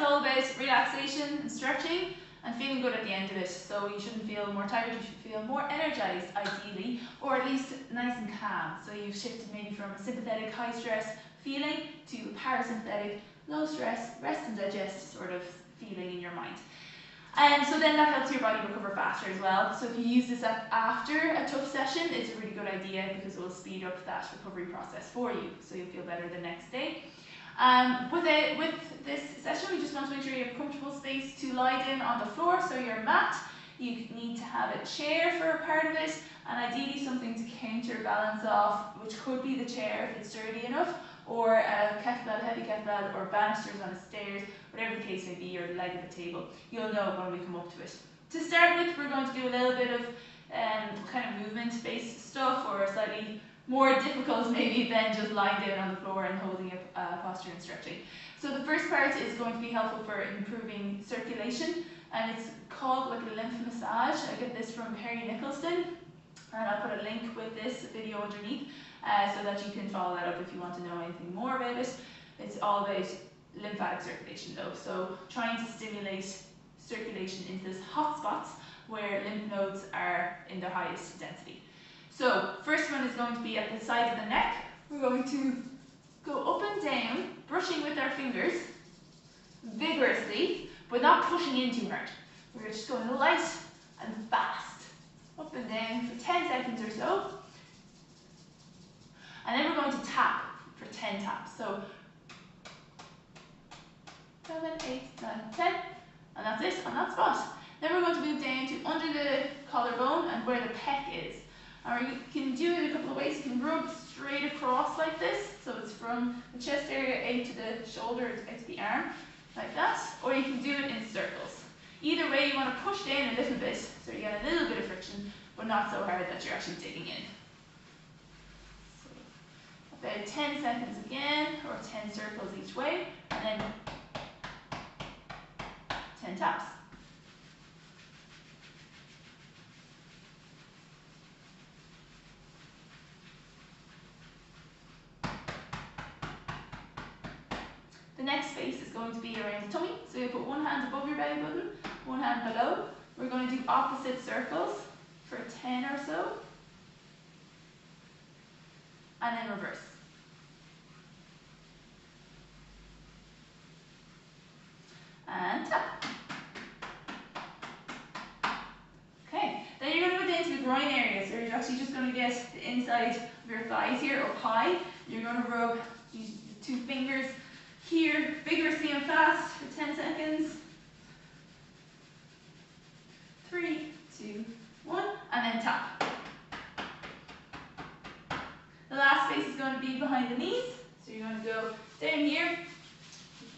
is all about relaxation and stretching and feeling good at the end of it. So you shouldn't feel more tired, you should feel more energized ideally, or at least nice and calm. So you've shifted maybe from a sympathetic high stress feeling to parasympathetic low stress, rest and digest sort of feeling in your mind. And so then that helps your body recover faster as well. So if you use this after a tough session, it's a really good idea because it will speed up that recovery process for you. So you'll feel better the next day. With this session, we just want to make sure you have a comfortable space to lie down on the floor. So your mat, you need to have a chair for a part of it, and ideally something to counterbalance off, which could be the chair if it's sturdy enough, or a kettlebell, heavy kettlebell, or banisters on the stairs, whatever the case may be, or the leg of the table. You'll know when we come up to it. To start with, we're going to do a little bit of kind of movement-based stuff, or slightly more difficult maybe than just lying down on the floor and holding a posture and stretching. So the first part is going to be helpful for improving circulation, and it's called like a lymph massage. I get this from Perry Nicholson, and I'll put a link with this video underneath so that you can follow that up if you want to know anything more about it. It's all about lymphatic circulation though, so trying to stimulate circulation into those hot spots where lymph nodes are in their highest density. So first one is going to be at the side of the neck. We're going to go up and down, brushing with our fingers vigorously, but not pushing in too hard. We're just going light and fast, up and down for 10 seconds or so. And then we're going to tap for 10 taps. So 7, 8, 9, 10, and that's it on that spot. Then we're going to move down to under the collarbone and where the pec is. And you can do it a couple of ways. You can rub straight across like this, so it's from the chest area out to the shoulder, out to the arm, like that. Or you can do it in circles. Either way, you want to push down a little bit, so you get a little bit of friction, but not so hard that you're actually digging in. So about 10 seconds again, or 10 circles each way, and then 10 taps. The next space is going to be around the tummy. So you put one hand above your belly button, one hand below. We're going to do opposite circles for 10 or so. And then reverse. And tap. Okay, then you're going to go down to the groin area. So you're actually just going to get the inside of your thighs here up high. You're going to rub your 2 fingers here vigorously and fast for 10 seconds. 3, 2, 1, and then tap. The last space is going to be behind the knees. So you're going to go down here,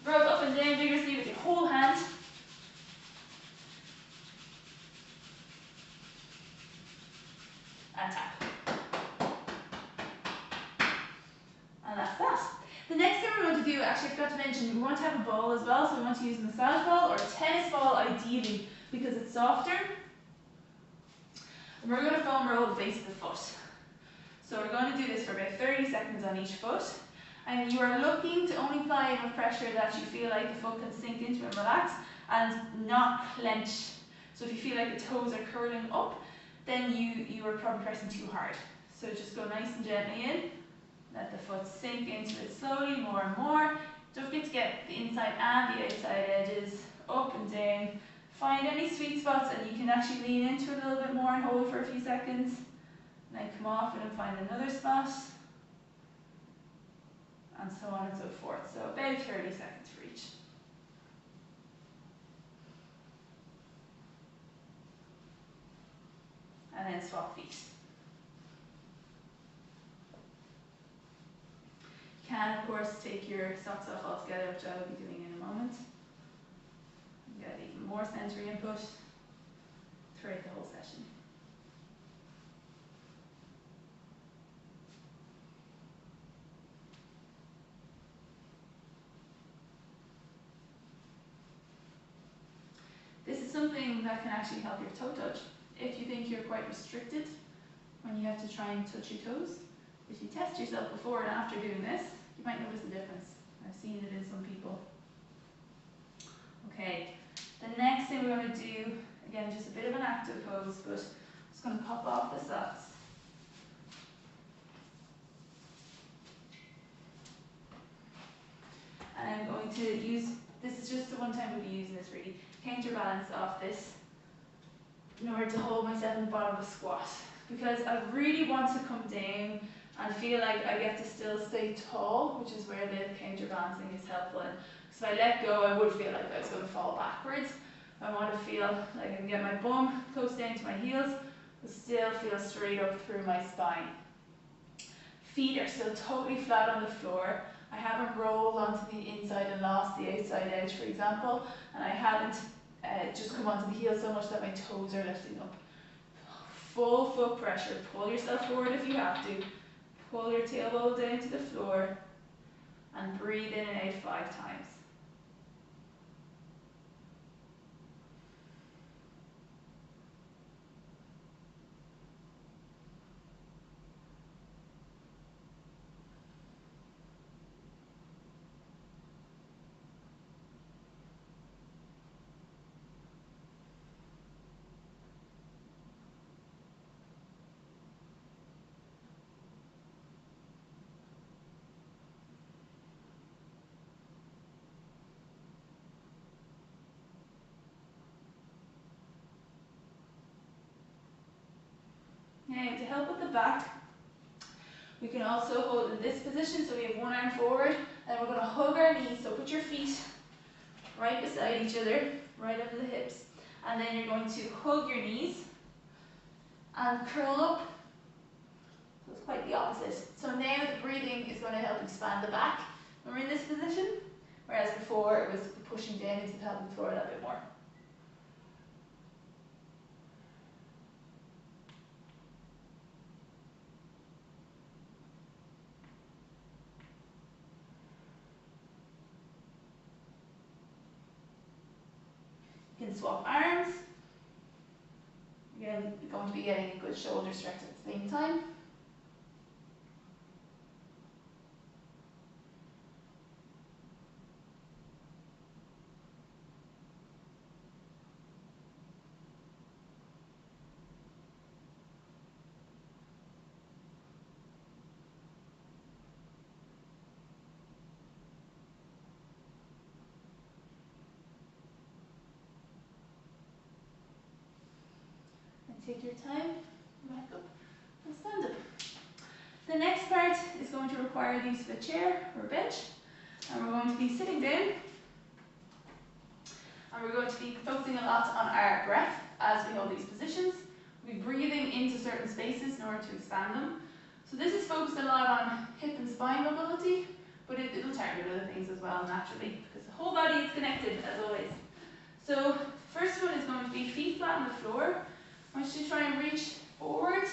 rub up and down vigorously with your whole hand. And tap. And that's that. The next thing we're going to do, actually I forgot to mention, we want to have a ball as well, so we want to use a massage ball or a tennis ball ideally because it's softer. And we're going to foam roll the base of the foot. So we're going to do this for about 30 seconds on each foot. And you are looking to only apply enough pressure that you feel like the foot can sink into and relax and not clench. So if you feel like the toes are curling up, then you are probably pressing too hard. So just go nice and gently in. Let the foot sink into it slowly, more and more. Don't forget to get the inside and the outside edges up and down. Find any sweet spots and you can actually lean into it a little bit more and hold for a few seconds. And then come off it and find another spot. And so on and so forth. So about 30 seconds for each. And then swap feet. You can, of course, take your socks off altogether, which I will be doing in a moment. You get even more sensory input throughout the whole session. This is something that can actually help your toe touch. If you think you're quite restricted when you have to try and touch your toes, if you test yourself before and after doing this, you might notice a difference. I've seen it in some people. Again, just a bit of an active pose, but I'm just going to pop off the socks. And I'm going to use, this is just the one time we'll be using this really, counterbalance off this in order to hold myself in the bottom of a squat. Because I really want to come down and feel like I get to still stay tall, which is where the counterbalancing is helpful. And if I let go, I would feel like I was going to fall backwards. I want to feel like I can get my bum close down to my heels, but still feel straight up through my spine. Feet are still totally flat on the floor. I haven't rolled onto the inside and lost the outside edge, for example, and I haven't just come onto the heel so much that my toes are lifting up. Full foot pressure. Pull yourself forward if you have to. Pull your tailbone down to the floor and breathe in and out 5 times. Now, to help with the back, we can also hold in this position, so we have one arm forward, and we're going to hug our knees, so put your feet right beside each other, right under the hips, and then you're going to hug your knees and curl up. So it's quite the opposite. So now the breathing is going to help expand the back when we're in this position, whereas before it was pushing down into the pelvic floor a little bit more. You can swap arms. Again, you're going to be getting a good shoulder stretch at the same time. Take your time, back up and stand up. The next part is going to require the use of a chair or a bench, and we're going to be sitting down, and we're going to be focusing a lot on our breath as we hold these positions. We'll be breathing into certain spaces in order to expand them. So this is focused a lot on hip and spine mobility, but it'll target other things as well naturally, because the whole body is connected as always. So first one is going to be feet flat on the floor. I want you to try and reach forward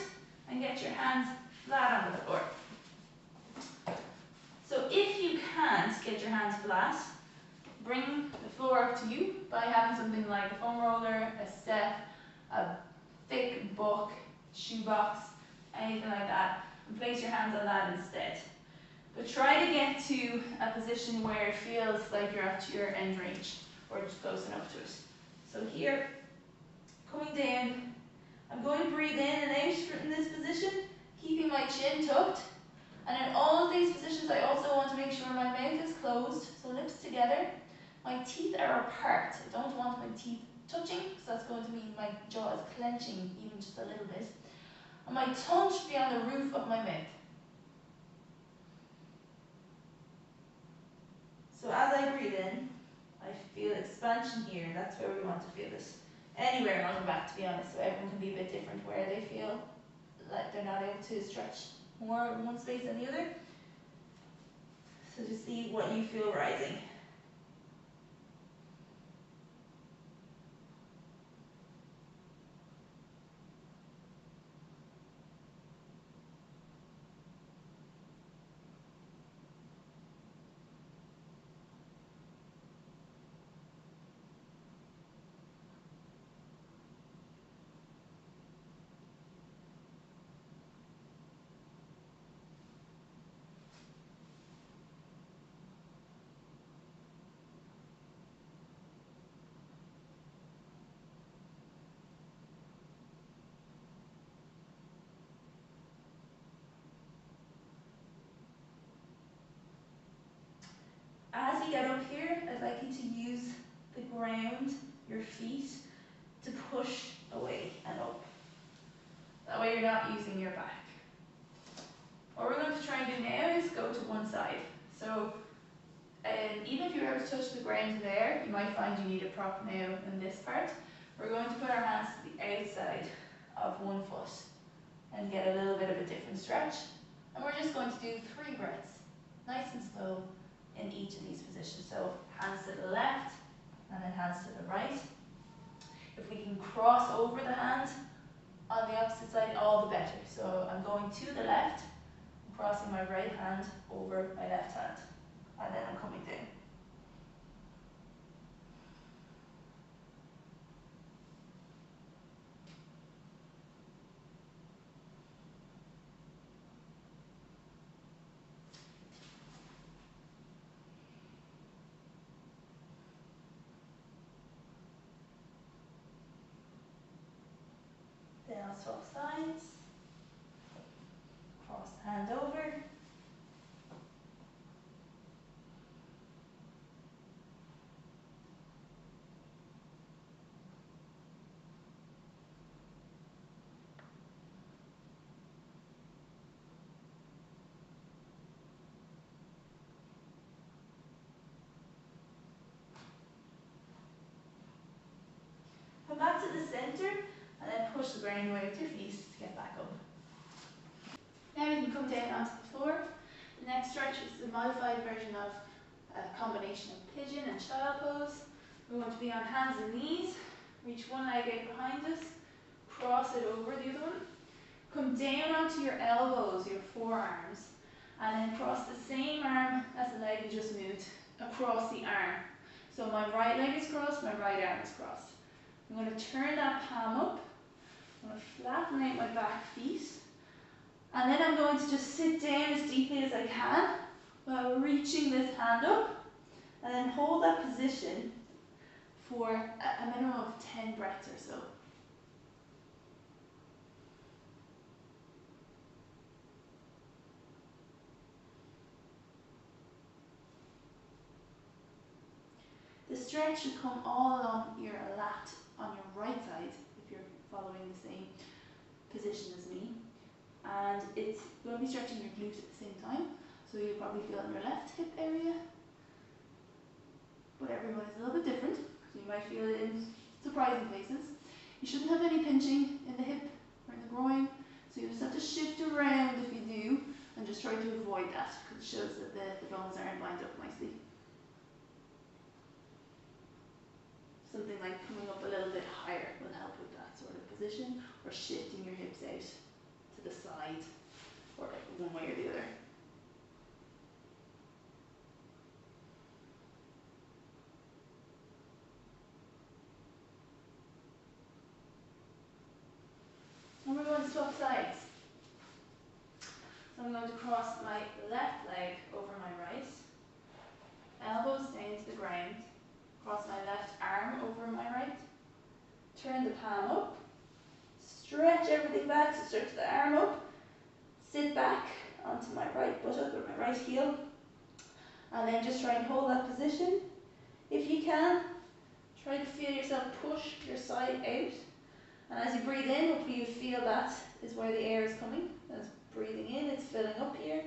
and get your hands flat on the floor. So if you can't get your hands flat, bring the floor up to you by having something like a foam roller, a step, a thick book, shoebox, anything like that, and place your hands on that instead. But try to get to a position where it feels like you're up to your end range, or just close enough to it. So here, coming down, I'm going to breathe in and out in this position, keeping my chin tucked. And in all of these positions, I also want to make sure my mouth is closed, so lips together. My teeth are apart. I don't want my teeth touching, so that's going to mean my jaw is clenching even just a little bit. And my tongue should be on the roof of my mouth. So as I breathe in, I feel expansion here, and that's where we want to feel it. Anywhere on the back, to be honest, so everyone can be a bit different where they feel like they're not able to stretch more in one space than the other. So just see what you feel rising. you get up here, I'd like you to use the ground, your feet, to push away and up. That way you're not using your back. What we're going to try and do now is go to one side. So even if you were to touch the ground there, you might find you need a prop now in this part. We're going to put our hands to the outside of one foot and get a little bit of a different stretch. And we're just going to do 3 breaths, nice and slow in each of these positions. So hands to the left and then hands to the right. If we can cross over the hand on the opposite side, all the better. So I'm going to the left, I'm crossing my right hand over my left hand, and then I'm coming down. Then I'll swap sides, cross the hand over, come back to the centre, and then push the ground away with your feet to get back up. Now you can come down onto the floor. The next stretch is the modified version of a combination of pigeon and child pose. We're going to be on hands and knees, reach one leg out behind us, cross it over the other one, come down onto your elbows, your forearms, and then cross the same arm as the leg you just moved across the arm. So my right leg is crossed, my right arm is crossed. I'm going to turn that palm up, I'm going to flatten out my back feet, and then I'm going to just sit down as deeply as I can while reaching this hand up, and then hold that position for a minimum of 10 breaths or so. The stretch should come all along your lat on your right side if you're following the same position as me. And it's going to be stretching your glute at the same time, so you'll probably feel in your left hip area. But everyone is a little bit different, so you might feel it in surprising places. You shouldn't have any pinching in the hip or in the groin, so you just have to shift around if you do, and just try to avoid that, because it shows that the bones aren't lined up nicely. Something like coming up a little bit higher will help with that sort of position, or shifting your hips out to the side, or one way or the other. And we're going to swap sides. So I'm going to cross my left leg over my right, elbows down to the ground, cross my left arm over my right, turn the palm up, stretch everything back, so stretch the arm up, sit back onto my right buttock or my right heel, and then just try and hold that position. If you can, try to feel yourself push your side out, and as you breathe in, hopefully you feel that is where the air is coming. As breathing in, it's filling up here,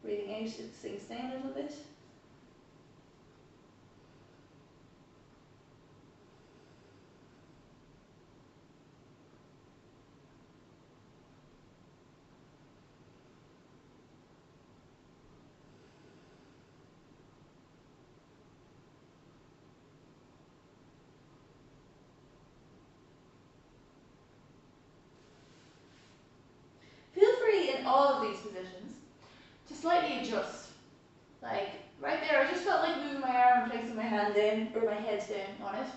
breathing out, it sinks down a little bit. All of these positions to slightly adjust. Like right there, I just felt like moving my arm and placing my hand down or my head down on it.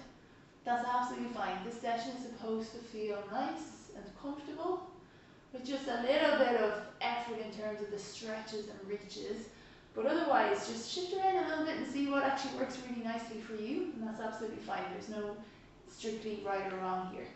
That's absolutely fine. This session is supposed to feel nice and comfortable with just a little bit of effort in terms of the stretches and reaches. But otherwise, just shift around a little bit and see what actually works really nicely for you, and that's absolutely fine. There's no strictly right or wrong here.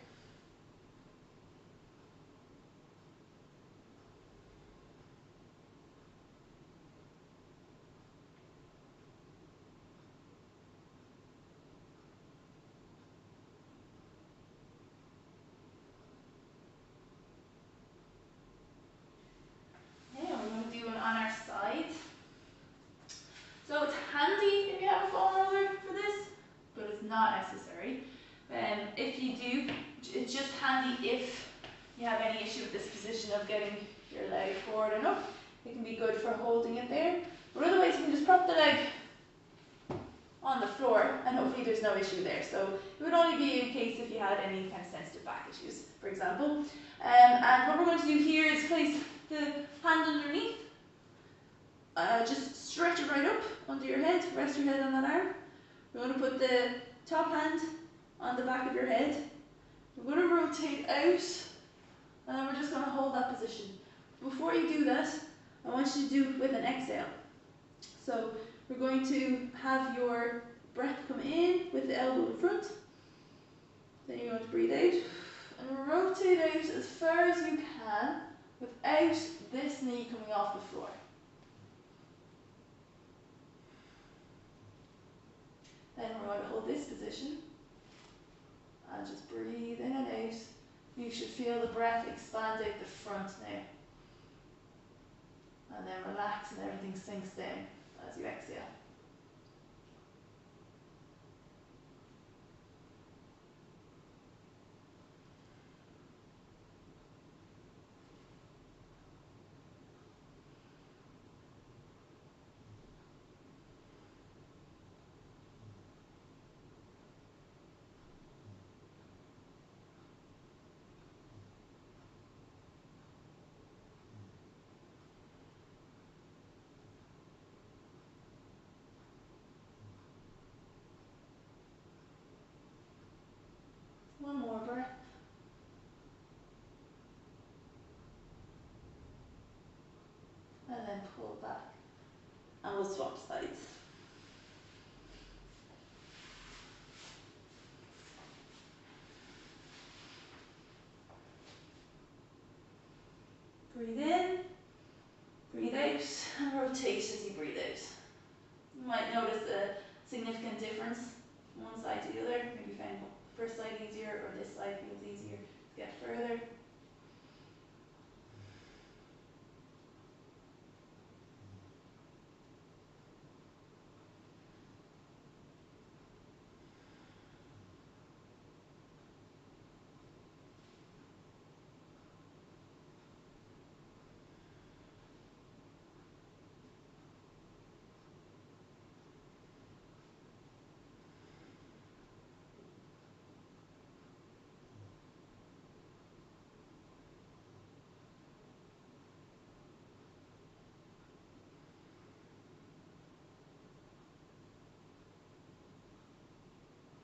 not necessary. If you do, it's just handy if you have any issue with this position of getting your leg forward and up. It can be good for holding it there. But otherwise you can just prop the leg on the floor and hopefully there's no issue there. So it would only be in case if you had any kind of sensitive back issues, for example. And what we're going to do here is place the hand underneath. Just stretch it right up under your head, rest your head on that arm. We're going to put the top hand on the back of your head. We're going to rotate out and then we're just going to hold that position. Before you do that, I want you to do it with an exhale. So we're going to have your breath come in with the elbow in front. Then you're going to breathe out and rotate out as far as you can without this knee coming off the floor. Then we're going to hold this position and just breathe in and out. You should feel the breath expand out the front now. And then relax and everything sinks down as you exhale. One more breath. And then pull back. And we'll swap sides. Breathe in, breathe out, and rotate as you breathe out. You might notice a significant difference from one side to the other. Maybe you find the first side easier or this side feels easier to get further.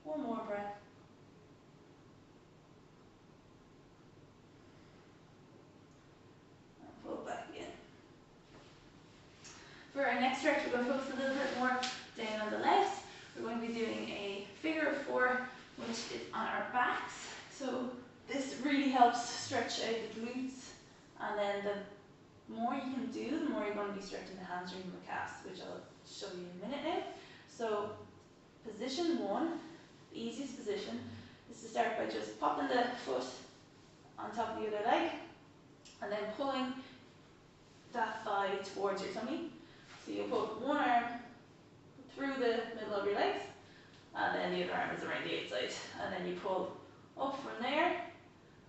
One more breath. And pull back again. For our next stretch, we're going to focus a little bit more down on the legs. We're going to be doing a figure of four, which is on our backs. So this really helps stretch out the glutes, and then the more you can do, the more you're going to be stretching the hamstrings and the calves, which I'll show you in a minute now. So position one, the easiest position, is to start by just popping the foot on top of the other leg, and then pulling that thigh towards your tummy. So you put one arm through the middle of your legs, and then the other arm is around the outside, and then you pull up from there,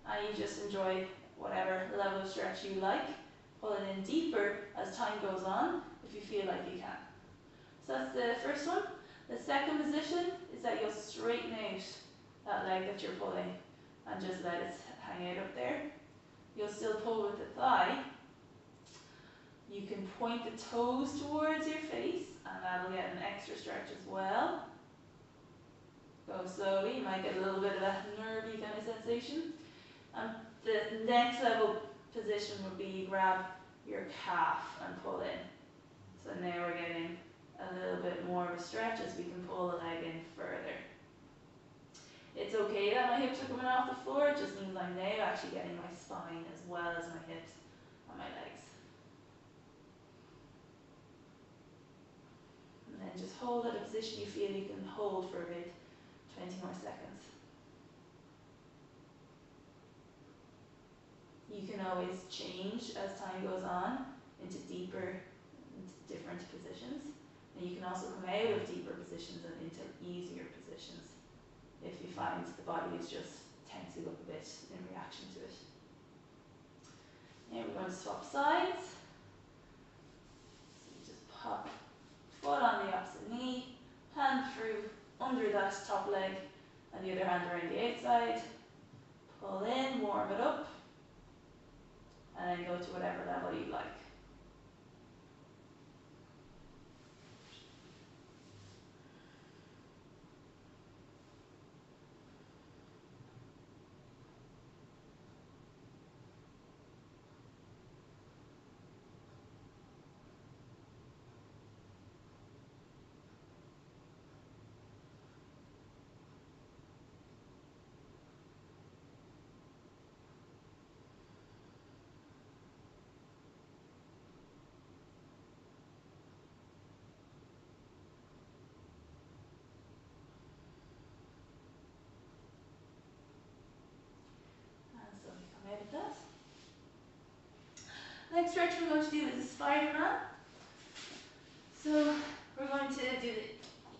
and you just enjoy whatever level of stretch you like, pulling in deeper as time goes on if you feel like you can. So that's the first one. The second position is that you'll straighten out that leg that you're pulling and just let it hang out up there. You'll still pull with the thigh. You can point the toes towards your face and that'll get an extra stretch as well. Go slowly, you might get a little bit of a nervy kind of sensation. And the next level position would be grab your calf and pull in. So now we're getting a little bit more of a stretch as we can pull the leg in further. It's okay that my hips are coming off the floor, it just means I'm now actually getting my spine as well as my hips and my legs. And then just hold at a position you feel you can hold for about 20 more seconds. You can always change as time goes on into deeper, into different positions. And you can also come out of deeper positions and into easier positions. if you find the body is just tensing up a bit in reaction to it. Now we're going to swap sides. So you just pop foot on the opposite knee, hand through under that top leg, and the other hand around the outside. Pull in, warm it up, and then go to whatever level you like. That. Next stretch we're going to do is a Spider-Man. So we're going to do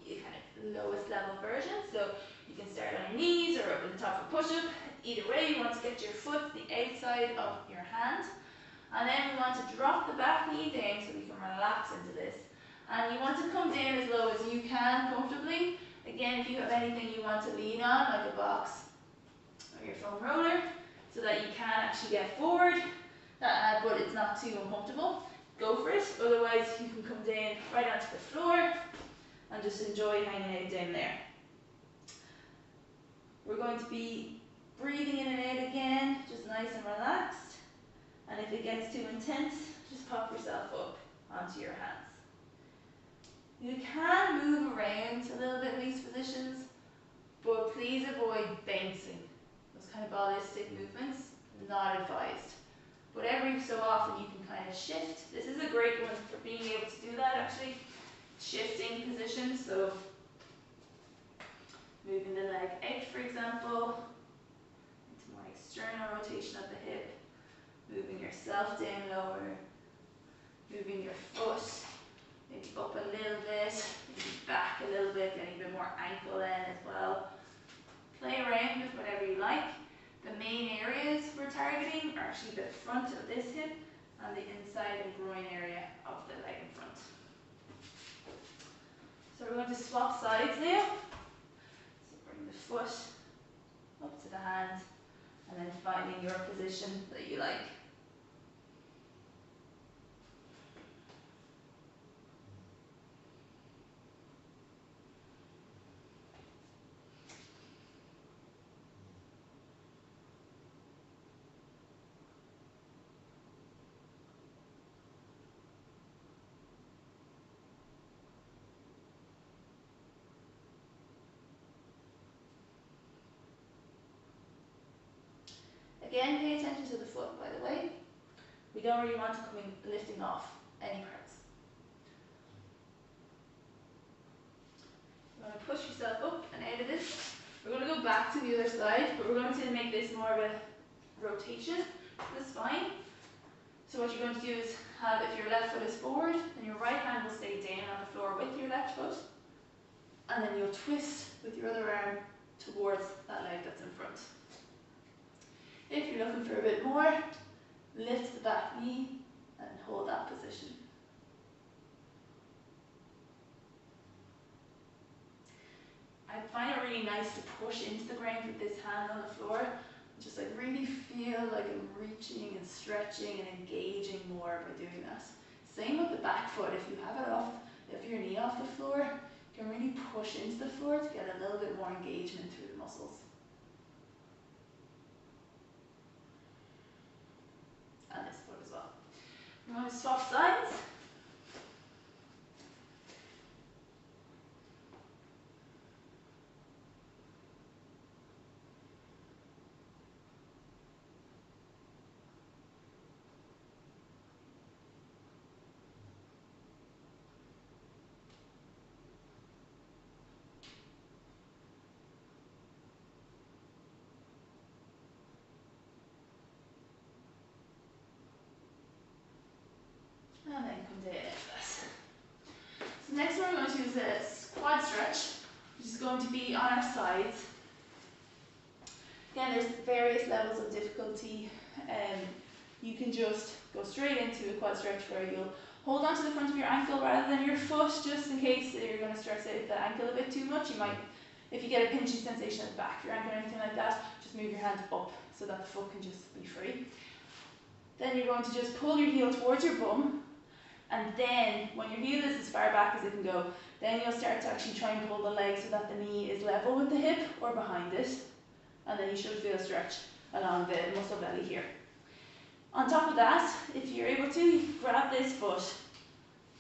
the kind of lowest level version. So you can start on your knees or up at the top of a push-up. Either way, you want to get your foot to the outside of your hand. And then we want to drop the back knee down so we can relax into this. And you want to come down as low as you can comfortably. Again, if you have anything you want to lean on, like a box or your foam roller, so that you can actually get forward, but it's not too uncomfortable, go for it. Otherwise, you can come down right onto the floor and just enjoy hanging out down there. We're going to be breathing in and out again, just nice and relaxed. And if it gets too intense, just pop yourself up onto your hands. You can move around a little bit in these positions, but please avoid bouncing. Kind of ballistic movements, not advised. But every so often you can kind of shift. This is a great one for being able to do that actually. Shifting positions, so moving the leg out, for example, into more external rotation of the hip, moving yourself down lower, moving your foot maybe up a little bit, maybe back a little bit, getting a bit more ankle in as well. Play around with whatever you like. The main areas we're targeting are actually the front of this hip and the inside and groin area of the leg in front. So we're going to swap sides now. So bring the foot up to the hand and then finding your position that you like. Again, pay attention to the foot, by the way. We don't really want to come in lifting off any parts. You want to push yourself up and out of this. We're going to go back to the other side, but we're going to make this more of a rotation to the spine. So what you're going to do is have, if your left foot is forward, then your right hand will stay down on the floor with your left foot. And then you'll twist with your other arm towards that leg that's in front. If you're looking for a bit more, lift the back knee and hold that position. I find it really nice to push into the ground with this hand on the floor. Just like really feel like I'm reaching and stretching and engaging more by doing that. Same with the back foot. If you have it off, if your knee off the floor, you can really push into the floor to get a little bit more engagement through the muscles. And this foot as well. We're going to swap sides. And then come down into this. So next one we're going to do is a quad stretch, which is going to be on our sides. Again, there's various levels of difficulty. You can just go straight into a quad stretch where you'll hold on to the front of your ankle rather than your foot, just in case you're going to stress out the ankle a bit too much. You might, if you get a pinchy sensation at the back of your ankle or anything like that, just move your hand up so that the foot can just be free. Then you're going to just pull your heel towards your bum, and then when your heel is as far back as it can go, then you'll start to actually try and pull the leg so that the knee is level with the hip or behind it, and then you should feel a stretch along the muscle belly here. On top of that, if you're able to, you grab this foot,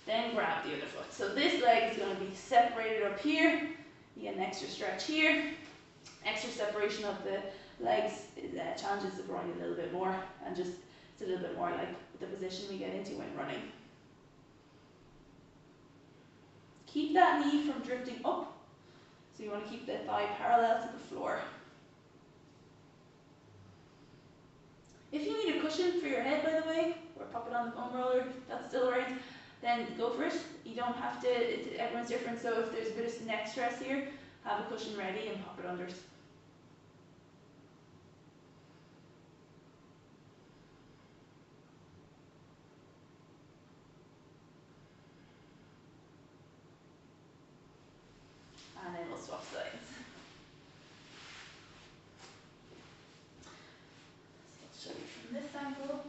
then grab the other foot. So this leg is going to be separated up here. You get an extra stretch here. Extra separation of the legs challenges the groin a little bit more, and just it's a little bit more like the position we get into when running. Keep that knee from drifting up. So you want to keep the thigh parallel to the floor. If you need a cushion for your head, by the way, or pop it on the foam roller, if that's still right, then go for it. You don't have to, everyone's different, so if there's a bit of neck stress here, have a cushion ready and pop it under. And then we'll swap sides. So I'll show you from this angle.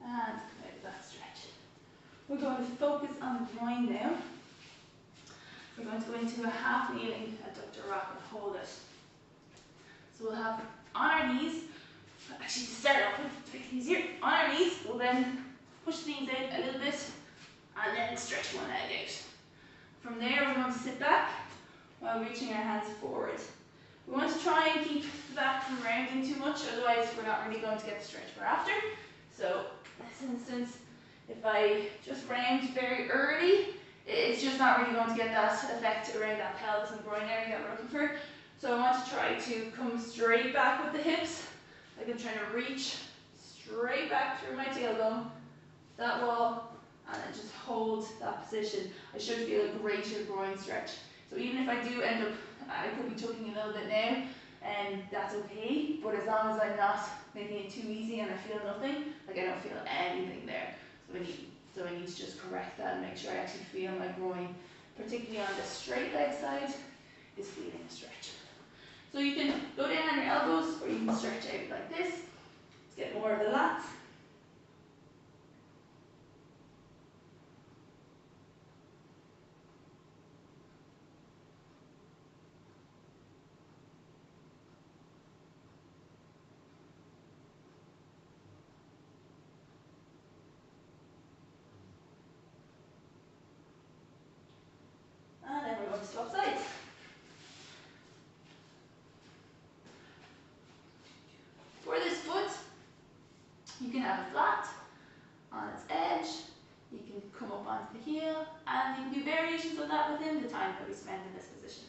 And come out of that stretch. We're going to focus on the groin now. We're going to go into a half kneeling adductor rock and hold it. So we'll have on our knees, actually to start off with, to make it easier, on our knees, we'll then push the knees out a little bit and then stretch one leg out. From there we're going to sit back while reaching our hands forward. We want to try and keep the back from rounding too much, otherwise we're not really going to get the stretch we're after. So in this instance, if I just round very early, it's just not really going to get that effect around that pelvis and groin area that we're looking for. So I want to try to come straight back with the hips, like I'm trying to reach straight back through my tailbone, that wall, and then just hold that position. I should feel a greater groin stretch. So even if I do end up, I could be choking a little bit now, and that's okay, but as long as I'm not making it too easy and I feel nothing, like I don't feel anything there. So I need to just correct that and make sure I actually feel my groin, particularly on the straight leg side, is feeling a stretch. So you can go down on your elbows, or you can stretch out like this to get more of the lats. And then we're going to swap sides. For this foot, you can have it flat on its edge, you can come up onto the heel, and you can do variations of that within the time that we spend in this position.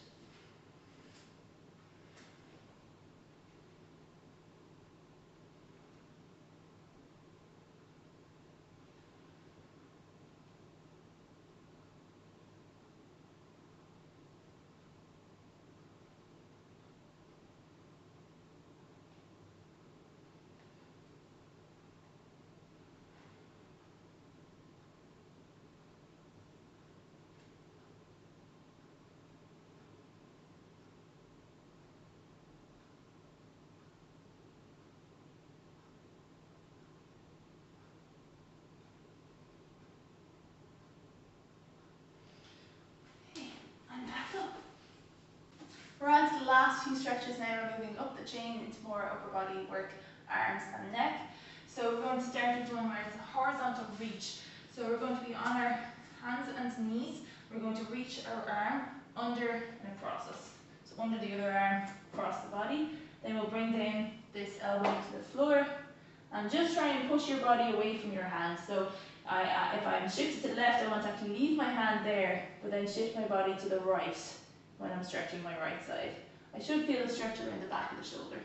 We're on to the last few stretches now. We're moving up the chain into more upper body work, arms and neck. So we're going to start with one where it's a horizontal reach. So we're going to be on our hands and knees, we're going to reach our arm under and across us. So under the other arm, across the body. Then we'll bring down this elbow to the floor. And just try and push your body away from your hand. So if I'm shifted to the left, I want to actually leave my hand there, but then shift my body to the right when I'm stretching my right side. I should feel a stretch around the back of the shoulder.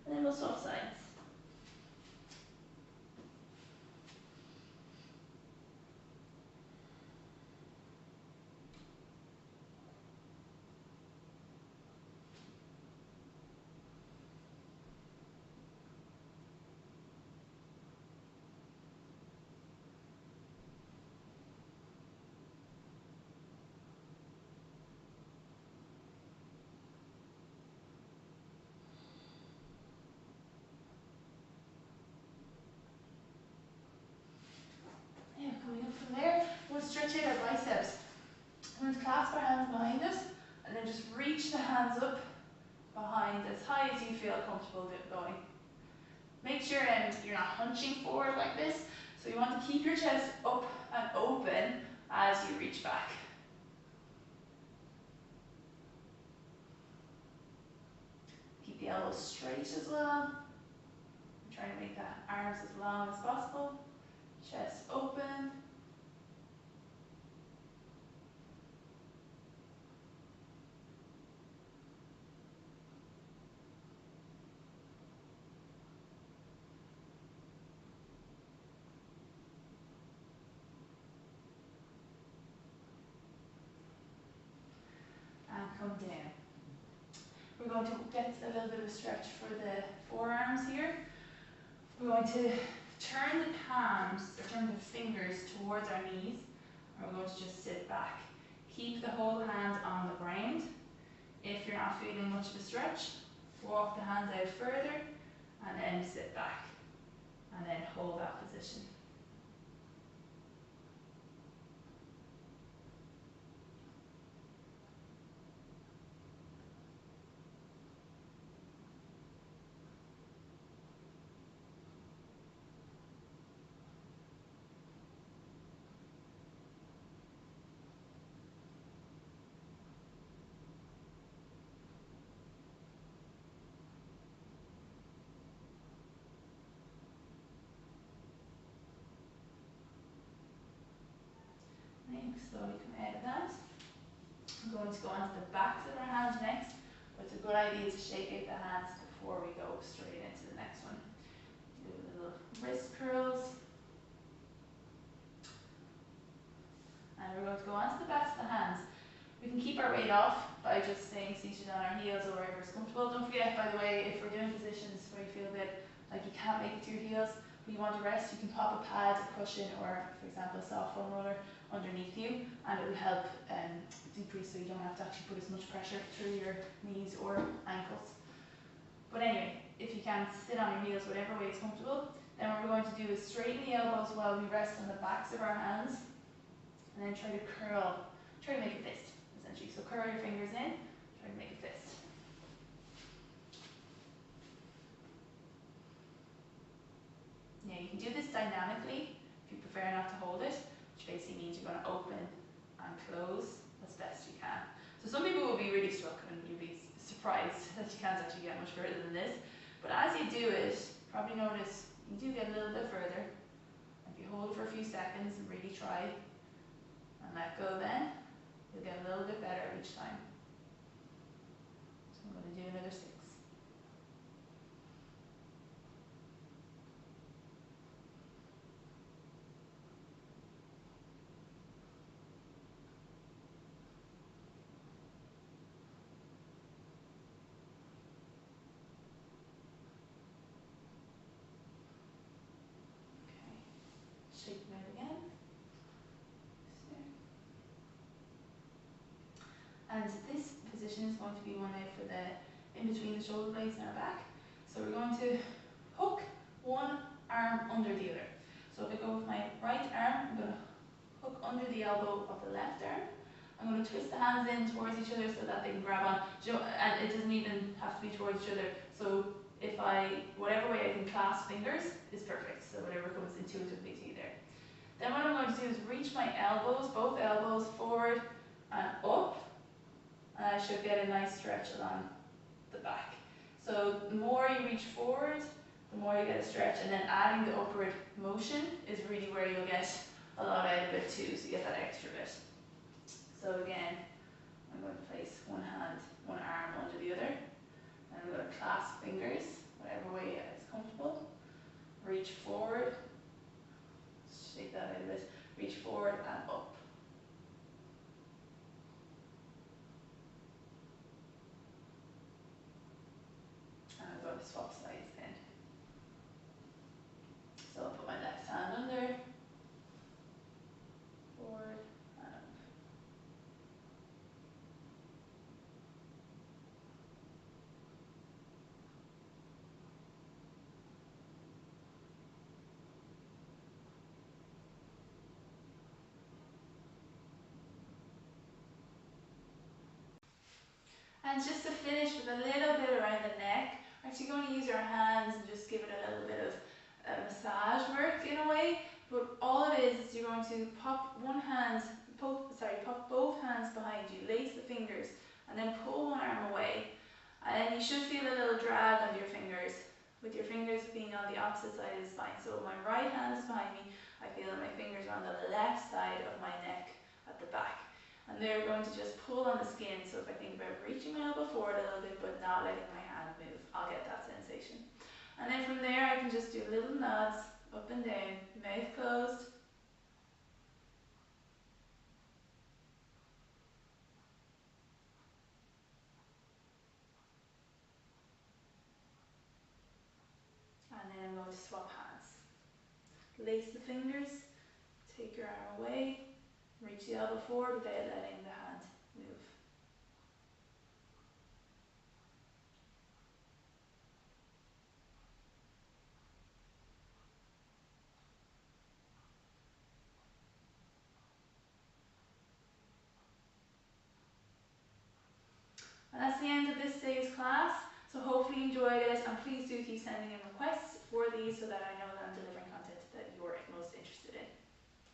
And then we'll swap sides. Yeah, coming up from there, we'll stretch out our biceps. We're going to clasp our hands behind us and then just reach the hands up behind as high as you feel comfortable going. Make sure you're not hunching forward like this. So you want to keep your chest up and open as you reach back. Keep the elbows straight as well. Try to make the arms as long as possible. Chest open. And come down. We're going to get a little bit of a stretch for the forearms here. We're going to turn the palms, or turn the fingers towards our knees, and we're going to just sit back. Keep the whole hand on the ground. If you're not feeling much of a stretch, walk the hands out further, and then sit back, and then hold that position. Slowly come out of that. I'm going to go onto the backs of our hands next, but it's a good idea to shake out the hands before we go straight into the next one. Do little wrist curls. And we're going to go onto the backs of the hands. We can keep our weight off by just staying seated on our heels or wherever it's comfortable. Don't forget, by the way, if we're doing positions where you feel a bit like you can't make it to your heels, when you want to rest, you can pop a pad, a cushion, or for example a soft foam roller underneath you, and it will help decrease so you don't have to actually put as much pressure through your knees or ankles. But anyway, if you can sit on your heels, whatever way is comfortable, then what we're going to do is straighten the elbows while we rest on the backs of our hands, and then try to make a fist, essentially. So curl your fingers in, try to make a fist. Now you can do this dynamically if you prefer not to hold it, which basically means you're going to open and close as best you can. So some people will be really struck and you'll be surprised that you can't actually get much further than this. But as you do it, probably notice you do get a little bit further. If you hold it for a few seconds and really try and let go, then you'll get a little bit better each time. So I'm going to do another 6. Shake them out again. And this position is going to be one out for the in between the shoulder blades and our back. So we're going to hook one arm under the other. So if I go with my right arm, I'm going to hook under the elbow of the left arm. I'm going to twist the hands in towards each other so that they can grab on, and it doesn't even have to be towards each other. So if whatever way I can clasp fingers is perfect. So whatever comes intuitively to you there. Then what I'm going to do is reach my elbows, both elbows, forward and up. And I should get a nice stretch along the back. So the more you reach forward, the more you get a stretch, and then adding the upward motion is really where you'll get a lot out of it too, so you get that extra bit. So again, I'm going to place one arm under the other, and I'm going to clasp fingers, whatever way is comfortable. Reach forward, shake that out a bit, reach forward and up. And I'm going to swap sides then. So I'll put my left hand under, forward and up. And just to finish with a little bit around the neck, we're actually going to use our hands and just give it a little bit of massage work in a way. But all it is you're going to pop both hands behind you, lace the fingers, and then pull one arm away. And then you should feel a little drag on your fingers, with your fingers being on the opposite side of the spine. So my right hand is behind me, I feel that my fingers are on the left side of my neck at the back. And they're going to just pull on the skin. So if I think about reaching my elbow forward a little bit but not letting my hand move, I'll get that sensation. And then from there I can just do little nods up and down, mouth closed. And then I'm going to swap hands. Lace the fingers, take your arm away, reach the elbow forward without letting the hand move. And that's the end of this day's class. So hopefully you enjoyed it, and please do keep sending in requests for these so that I know that